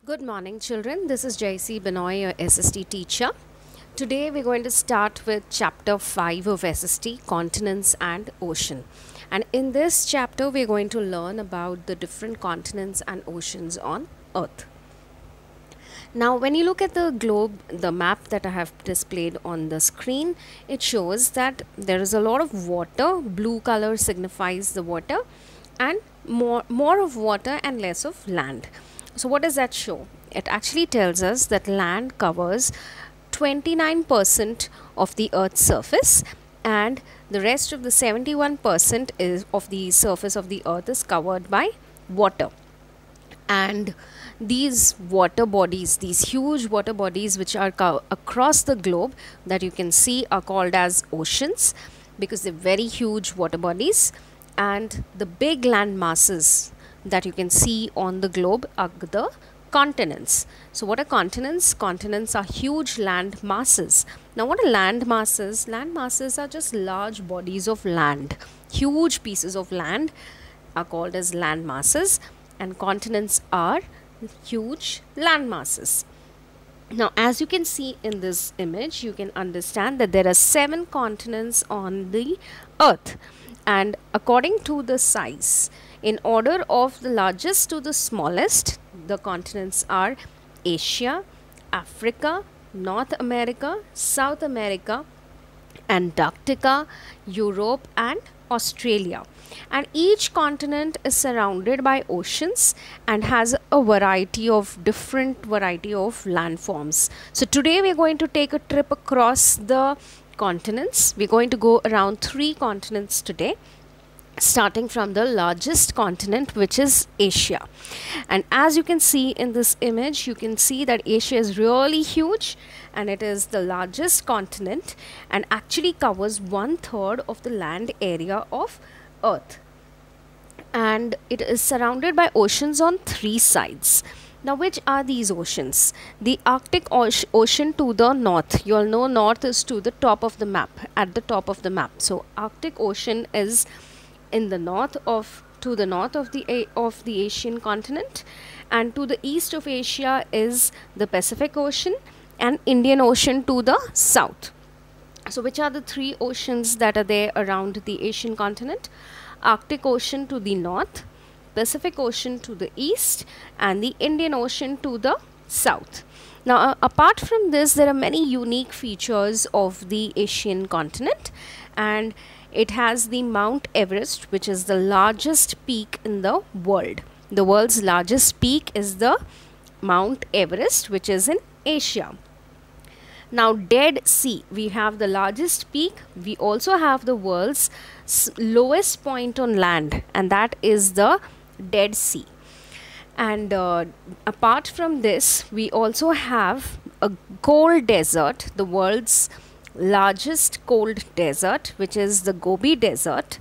Good morning, children. This is JC Benoy, your SST teacher. Today we're going to start with chapter 5 of SST, Continents and Ocean. And in this chapter, we're going to learn about the different continents and oceans on Earth. Now, when you look at the globe, the map that I have displayed on the screen, it shows that there is a lot of water. Blue color signifies the water, and more of water and less of land. So what does that show? It actually tells us that land covers 29% of the Earth's surface, and the rest of the 71% is of the surface of the Earth is covered by water. And these water bodies, these huge water bodies which are across the globe that you can see, are called as oceans because they're very huge water bodies. And the big land masses that you can see on the globe are the continents. So what are continents? Continents are huge land masses. Now what are land masses? Land masses are just large bodies of land. Huge pieces of land are called as land masses, and continents are huge land masses. Now, as you can see in this image, you can understand that there are 7 continents on the Earth, and according to the size, in order of the largest to the smallest, the continents are Asia, Africa, North America, South America, Antarctica, Europe, and Australia. And each continent is surrounded by oceans and has a different variety of landforms. So today we're going to take a trip across the continents. We're going to go around 3 continents today, starting from the largest continent, which is Asia. And as you can see in this image, you can see that Asia is really huge, and it is the largest continent and actually covers 1/3 of the land area of Earth. And it is surrounded by oceans on 3 sides. Now, which are these oceans? The Arctic Ocean to the north. You all know north is to the top of the map, at the top of the map. So Arctic Ocean is in the north to the north of the Asian continent, and to the east of Asia is the Pacific Ocean and Indian Ocean to the south. So which are the 3 oceans that are there around the Asian continent? Arctic Ocean to the north, Pacific Ocean to the east, and the Indian Ocean to the south. Now, apart from this, there are many unique features of the Asian continent, and it has the Mount Everest, which is the largest peak in the world. The world's largest peak is the Mount Everest, which is in Asia. Now, Dead Sea, we have the largest peak. We also have the world's lowest point on land, and that is the Dead Sea. And apart from this, we also have a cold desert, the world's largest cold desert, which is the Gobi Desert.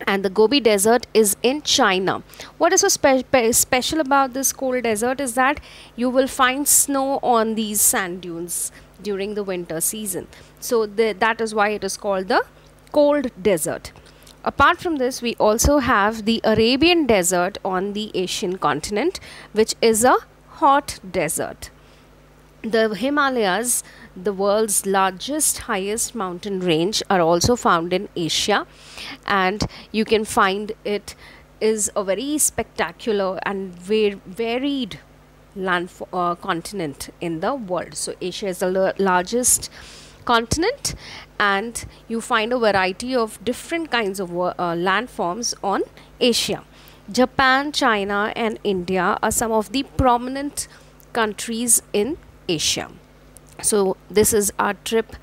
And the Gobi Desert is in China. What is so special about this cold desert is that you will find snow on these sand dunes during the winter season. So that is why it is called the cold desert. Apart from this, we also have the Arabian Desert on the Asian continent, which is a hot desert. The Himalayas, the world's largest, highest mountain range, are also found in Asia, and you can find it is a very spectacular and varied continent in the world. So Asia is the largest continent, and you find a variety of different kinds of landforms on Asia. Japan, China, and India are some of the prominent countries in Asia. So this is our trip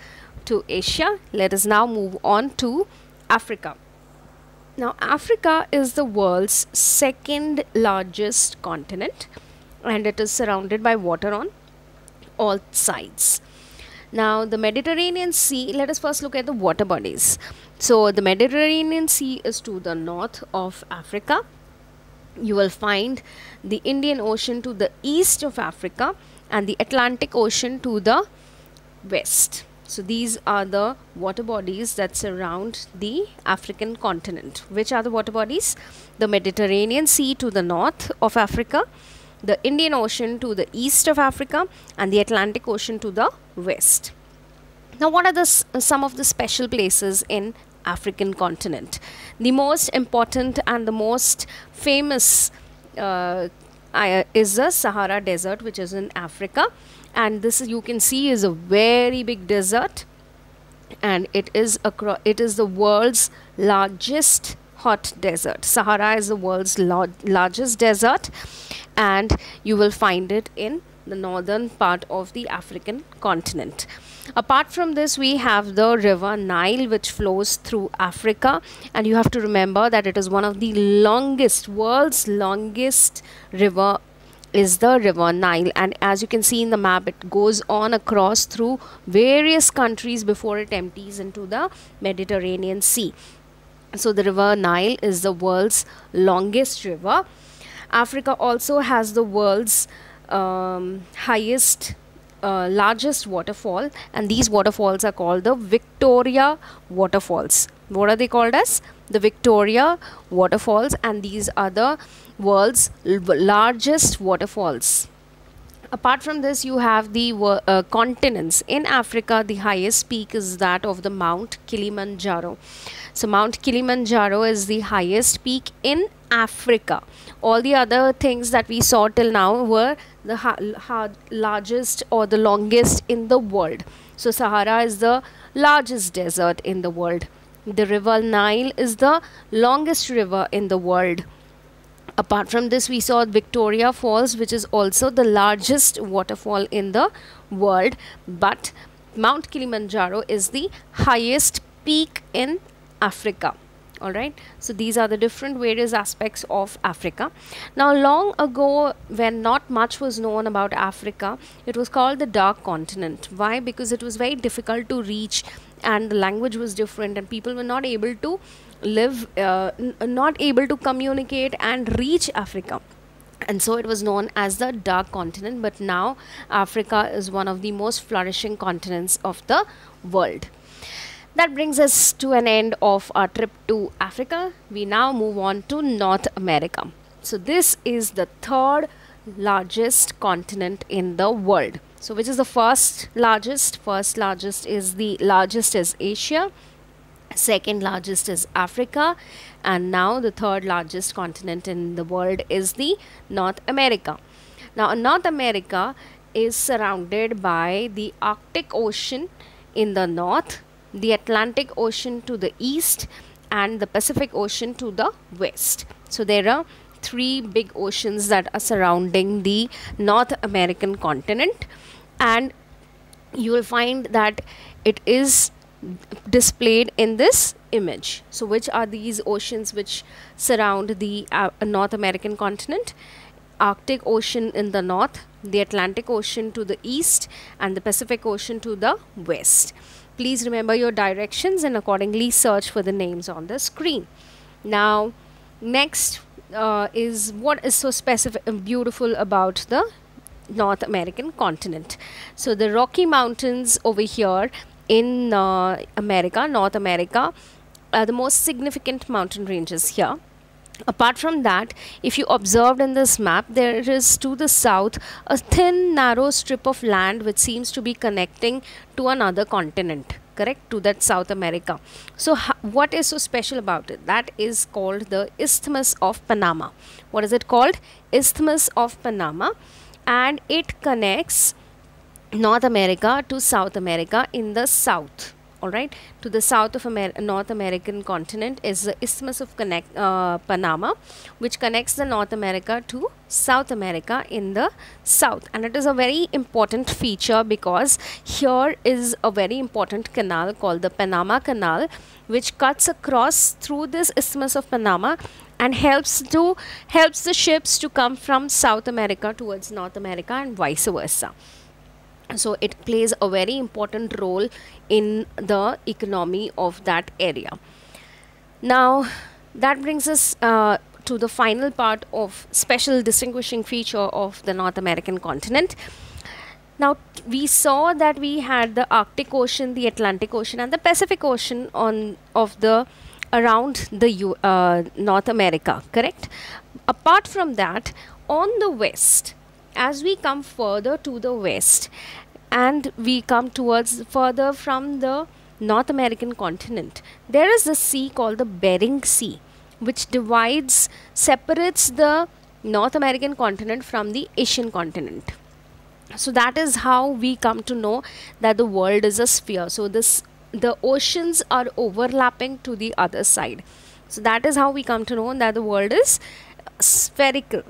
to Asia. Let us now move on to Africa. Now, Africa is the world's 2nd largest continent, and it is surrounded by water on all sides. Now, the Mediterranean Sea, let us first look at the water bodies. So the Mediterranean Sea is to the north of Africa. You will find the Indian Ocean to the east of Africa, and the Atlantic Ocean to the west. So these are the water bodies that surround the African continent. Which are the water bodies? The Mediterranean Sea to the north of Africa, the Indian Ocean to the east of Africa, and the Atlantic Ocean to the west. Now, what are some of the special places in African continent? The most important and the most famous is the Sahara Desert, which is in Africa, and this you can see is a very big desert, and it is the world's largest hot desert. Sahara is the world's largest desert, and you will find it in the northern part of the African continent. Apart from this, we have the river Nile, which flows through Africa, and you have to remember that it is one of the world's longest river is the river Nile, and as you can see in the map, it goes on across through various countries before it empties into the Mediterranean Sea. So the river Nile is the world's longest river. Africa also has the world's largest waterfall, and these waterfalls are called the Victoria waterfalls. What are they called as? The Victoria waterfalls, and these are the world's largest waterfalls. Apart from this, you have the continents. In Africa, the highest peak is that of the Mount Kilimanjaro. So Mount Kilimanjaro is the highest peak in Africa. All the other things that we saw till now were the largest or the longest in the world. So Sahara is the largest desert in the world. The river Nile is the longest river in the world. Apart from this, we saw Victoria Falls, which is also the largest waterfall in the world, but Mount Kilimanjaro is the highest peak in Africa. Alright, so these are the different various aspects of Africa. Now, long ago, when not much was known about Africa, it was called the Dark Continent. Why? Because it was very difficult to reach, and the language was different, and people were not able to live, not able to communicate and reach Africa. And so it was known as the Dark Continent, but now Africa is one of the most flourishing continents of the world. That brings us to an end of our trip to Africa. We now move on to North America. So this is the third largest continent in the world. So which is the first largest? First largest is Asia. Second largest is Africa, and now the third largest continent in the world is the North America. Now North America is surrounded by the Arctic Ocean in the north, the Atlantic Ocean to the east, and the Pacific Ocean to the west. So there are three big oceans that are surrounding the North American continent, and you will find that it is displayed in this image. So which are these oceans which surround the North American continent? Arctic Ocean in the north, the Atlantic Ocean to the east, and the Pacific Ocean to the west. Please remember your directions and accordingly search for the names on the screen. Now next is what is so beautiful about the North American continent. So the Rocky Mountains over here in North America are the most significant mountain ranges here. Apart from that, if you observed in this map, there is to the south a thin narrow strip of land which seems to be connecting to another continent, correct, to that South America. So what is so special about it? That is called the Isthmus of Panama. What is it called? Isthmus of Panama, and it connects North America to South America in the south. Alright, to the south of North American continent is the Isthmus of Panama, which connects the North America to South America in the south, and it is a very important feature because here is a very important canal called the Panama Canal, which cuts across through this Isthmus of Panama and helps the ships to come from South America towards North America and vice versa. So it plays a very important role in the economy of that area. Now that brings us to the final part of special distinguishing feature of the North American continent. Now we saw that we had the Arctic Ocean, the Atlantic Ocean, and the Pacific Ocean around the North America, correct? Apart from that, on the west, as we come further to the west and we come towards further from the North American continent, there is a sea called the Bering Sea, which separates the North American continent from the Asian continent. So that is how we come to know that the world is a sphere. So the oceans are overlapping to the other side. So that is how we come to know that the world is spherical.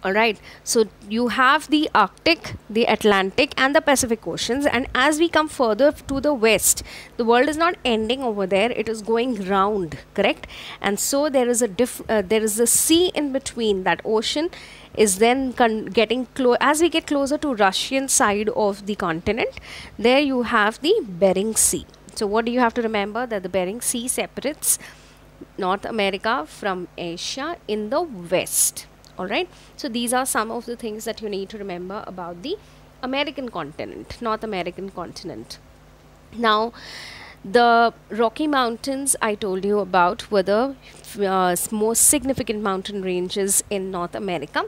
Alright, so you have the Arctic, the Atlantic and the Pacific Oceans, and as we come further to the west, the world is not ending over there, it is going round, correct? And so there is a sea in between. That ocean is then getting close. As we get closer to Russian side of the continent, there you have the Bering Sea. So what do you have to remember? That the Bering Sea separates North America from Asia in the west. Alright, so these are some of the things that you need to remember about the American continent, North American continent. Now, the Rocky Mountains I told you about were the most significant mountain ranges in North America.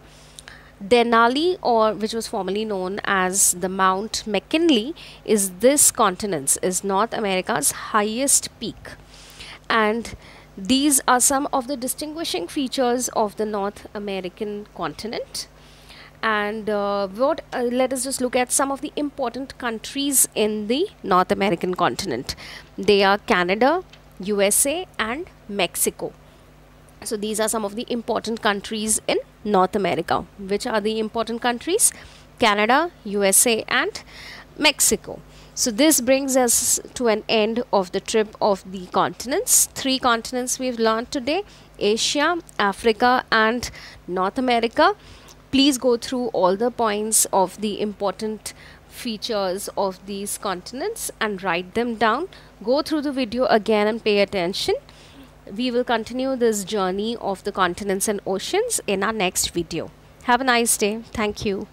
Denali, or which was formerly known as the Mount McKinley, is North America's highest peak, and these are some of the distinguishing features of the North American continent. And let us just look at some of the important countries in the North American continent. They are Canada, USA and Mexico. So these are some of the important countries in North America. Which are the important countries? Canada, USA and Mexico. So this brings us to an end of the trip of the continents. 3 continents we've learned today: Asia, Africa and North America. Please go through all the points of the important features of these continents and write them down. Go through the video again and pay attention. We will continue this journey of the continents and oceans in our next video. Have a nice day. Thank you.